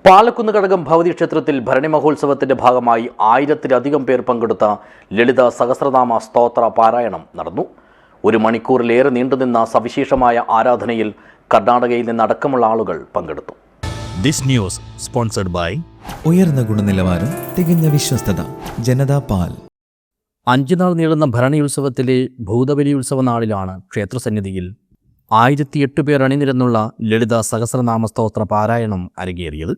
പാലക്കുന്ന് കടകം ഭഗവതി ക്ഷേത്രത്തിൽ ഭരണി മഹോത്സവത്തിന്റെ ഭാഗമായി 1000-ലധികം പേർ പങ്കെടുത്ത ലളിത സഹസ്രനാമ സ്തോത്ര പാരായണം നടന്നു. ഒരു മണിക്കൂറിലേറെ നീണ്ടുനിന്ന സവിശേഷമായ ആരാധനയിൽ കർണാടകയിൽ നിന്നടക്കമുള്ള ആളുകൾ പങ്കെടുത്തു. ദിസ് ന്യൂസ് സ്പോൺസർഡ് ബൈ ഉയർന്ന ഗുണനിലവാരം, തികഞ്ഞ വിശ്വസ്തത, ജനതാ പാൽ. 5 നാൾ നീളുന്ന ഭരണി ഉത്സവത്തിലെ ഭൂതബലി ഉത്സവ നാളിലാണ് ക്ഷേത്രസന്നിധിയിൽ 1008 പേർ അണിനിരന്നുള്ള ലളിത സഹസ്രനാമ സ്തോത്ര പാരായണം അരങ്ങേറിയത്.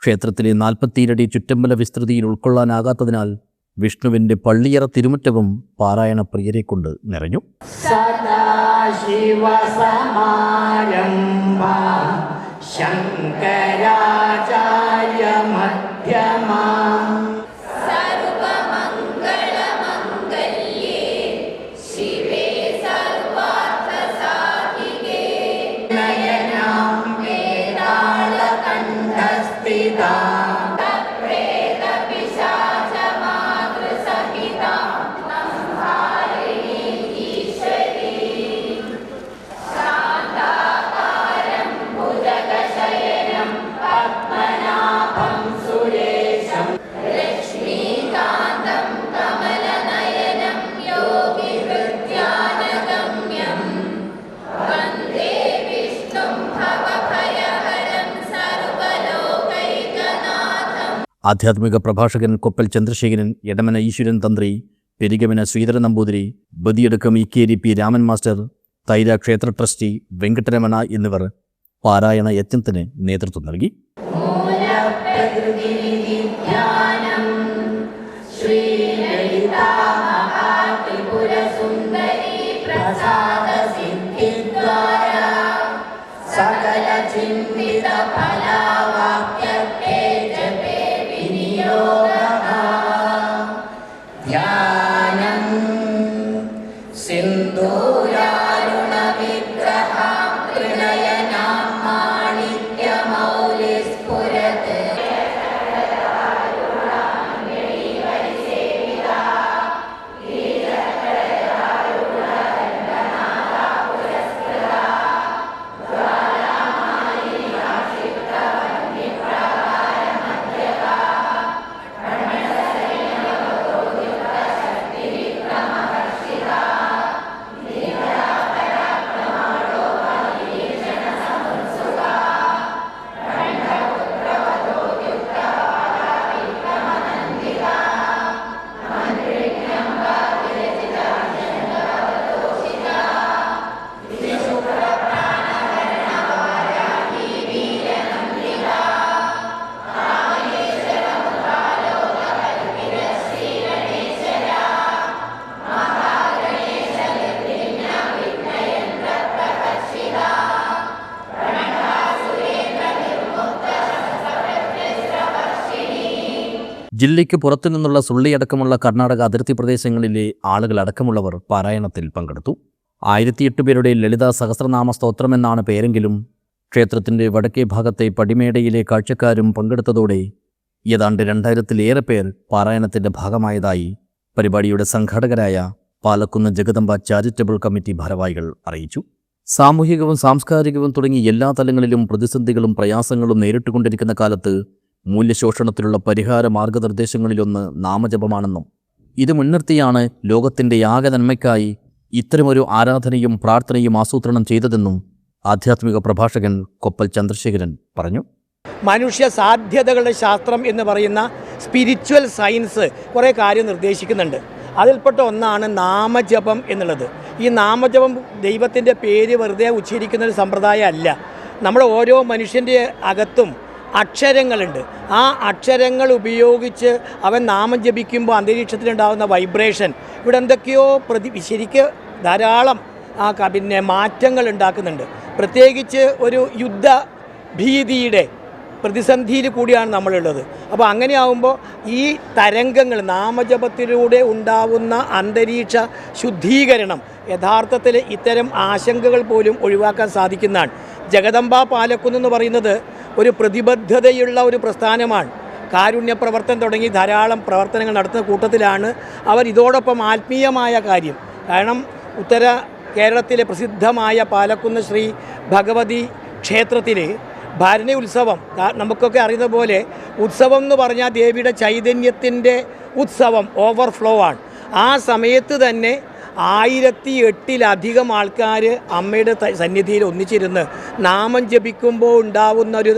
ക്ഷേത്രത്തിലെ 47 അടി ചുറ്റമ്പല വിസ്തൃതിയിൽ ഉൾക്കൊള്ളാനാകാത്തതിനാൽ വിഷ്ണുവിന്റെ പള്ളിയറ തിരുമുറ്റവും പാരായണ പ്രിയരെ കൊണ്ട് നിറഞ്ഞു. ആധ്യാത്മിക പ്രഭാഷകൻ കൊപ്പൽ ചന്ദ്രശേഖരൻ, എടമന ഈശ്വരൻ തന്ത്രി, Perigamana Sreedharan Namboothiri, ബദിയടുക്കം Ikkeri P Raman master, Taira ക്ഷേത്ര ട്രസ്റ്റി വെങ്കട്ടരമണ എന്നിവർ പാരായണ യജ്ഞത്തിന് നേതൃത്വം നൽകി. ജില്ലയ്ക്ക് പുറത്തുനിന്നുള്ള സുള്ളിയടക്കമുള്ള കർണാടക അതിർത്തി പ്രദേശങ്ങളിലെ ആളുകളടക്കമുള്ളവർ പാരായണത്തിൽ പങ്കെടുത്തു. 1008 പേരുടെ ലളിത സഹസ്രനാമ സ്തോത്രമെന്നാണ് പേരെങ്കിലും ക്ഷേത്രത്തിൻ്റെ വടക്കേ ഭാഗത്തെ പടിമേടയിലെ കാഴ്ചക്കാരും പങ്കെടുത്തതോടെ ഏതാണ്ട് 2000-ലേറെ പേർ പാരായണത്തിൻ്റെ ഭാഗമായതായി പരിപാടിയുടെ സംഘാടകരായ പാലക്കുന്ന് ജഗദംബ ചാരിറ്റബിൾ കമ്മിറ്റി ഭാരവാഹികൾ അറിയിച്ചു. സാമൂഹികവും സാംസ്കാരികവും തുടങ്ങി എല്ലാ തലങ്ങളിലും പ്രതിസന്ധികളും പ്രയാസങ്ങളും നേരിട്ടുകൊണ്ടിരിക്കുന്ന കാലത്ത് മൂല്യശോഷണത്തിലുള്ള പരിഹാര മാർഗനിർദ്ദേശങ്ങളിലൊന്ന് നാമജപമാണെന്നും ഇത് മുൻനിർത്തിയാണ് ലോകത്തിൻ്റെ ആകെ നന്മയ്ക്കായി ഇത്തരമൊരു ആരാധനയും പ്രാർത്ഥനയും ആസൂത്രണം ചെയ്തതെന്നും ആധ്യാത്മിക പ്രഭാഷകൻ കൊപ്പൽ ചന്ദ്രശേഖരൻ പറഞ്ഞു. മനുഷ്യ സാധ്യതകളുടെ ശാസ്ത്രം എന്ന് പറയുന്ന സ്പിരിച്വൽ സയൻസ് കുറേ കാര്യം നിർദ്ദേശിക്കുന്നുണ്ട്. അതിൽപ്പെട്ട ഒന്നാണ് നാമജപം എന്നുള്ളത്. ഈ നാമജപം ദൈവത്തിൻ്റെ പേര് വെറുതെ ഉച്ചരിക്കുന്ന ഒരു സമ്പ്രദായം അല്ല. നമ്മുടെ ഓരോ മനുഷ്യൻ്റെ അകത്തും അക്ഷരങ്ങളുണ്ട്. ആ അക്ഷരങ്ങൾ ഉപയോഗിച്ച് അവൻ നാമം ജപിക്കുമ്പോൾ അന്തരീക്ഷത്തിലുണ്ടാകുന്ന വൈബ്രേഷൻ ഇവിടെ എന്തൊക്കെയോ ശരിക്ക് ധാരാളം മാറ്റങ്ങൾ ഉണ്ടാക്കുന്നുണ്ട്. പ്രത്യേകിച്ച് ഒരു യുദ്ധ ഭീതിയുടെ പ്രതിസന്ധിയിൽ കൂടിയാണ് നമ്മളുള്ളത്. അപ്പോൾ അങ്ങനെയാവുമ്പോൾ ഈ തരംഗങ്ങൾ നാമജപത്തിലൂടെ ഉണ്ടാവുന്ന അന്തരീക്ഷ ശുദ്ധീകരണം യഥാർത്ഥത്തിൽ ഇത്തരം ആശങ്കകൾ പോലും ഒഴിവാക്കാൻ സാധിക്കുന്നതാണ്. ജഗദംബ പാലക്കുന്ന് എന്ന് പറയുന്നത് ഒരു പ്രതിബദ്ധതയുള്ള ഒരു പ്രസ്ഥാനമാണ്. കാരുണ്യ പ്രവർത്തനം തുടങ്ങി ധാരാളം പ്രവർത്തനങ്ങൾ നടത്തുന്ന കൂട്ടത്തിലാണ് അവർ. ഇതോടൊപ്പം ആത്മീയമായ കാര്യം, കാരണം ഉത്തര കേരളത്തിലെ പ്രസിദ്ധമായ പാലക്കുന്ന് ശ്രീ ഭഗവതി ക്ഷേത്രത്തിൽ ഭരണി ഉത്സവം നമുക്കൊക്കെ അറിയുന്ന പോലെ ഉത്സവം എന്ന് പറഞ്ഞാൽ ദേവിയുടെ ചൈതന്യത്തിൻ്റെ ഉത്സവം ഓവർഫ്ലോ ആണ്. ആ സമയത്ത് തന്നെ 1008 ആൾക്കാർ അമ്മയുടെ സന്നിധിയിൽ ഒന്നിച്ചിരുന്ന് നാമം ജപിക്കുമ്പോൾ ഉണ്ടാവുന്ന ഒരു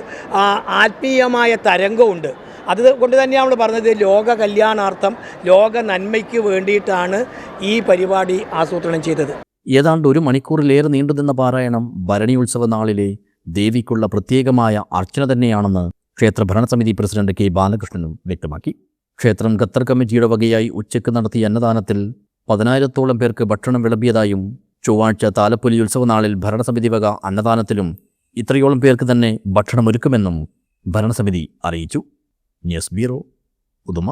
ആത്മീയമായ തരംഗമുണ്ട്. അതുകൊണ്ട് തന്നെയാണ് നമ്മൾ പറഞ്ഞത് ലോക കല്യാണാർത്ഥം ലോക നന്മയ്ക്ക് വേണ്ടിയിട്ടാണ് ഈ പരിപാടി ആസൂത്രണം ചെയ്തത്. ഏതാണ്ട് 1 മണിക്കൂറിലേറെ നീണ്ടുനിന്ന പാരായണം ഭരണി ഉത്സവ നാളിലെ ദേവിക്കുള്ള പ്രത്യേകമായ അർച്ചന തന്നെയാണെന്ന് ക്ഷേത്ര ഭരണസമിതി പ്രസിഡന്റ് കെ ബാലകൃഷ്ണനും വ്യക്തമാക്കി. ക്ഷേത്രം ഖത്തർ കമ്മിറ്റിയുടെ വകയായി ഉച്ചയ്ക്ക് നടത്തിയ അന്നദാനത്തിൽ 10,000-ഓളം പേർക്ക് ഭക്ഷണം വിളമ്പിയതായും ചൊവ്വാഴ്ച താലപ്പൊലി ഉത്സവ നാളിൽ ഭരണസമിതി വക അന്നദാനത്തിലും ഇത്രയോളം പേർക്ക് തന്നെ ഭക്ഷണമൊരുക്കുമെന്നും ഭരണസമിതി അറിയിച്ചു. News bureau, Uduma.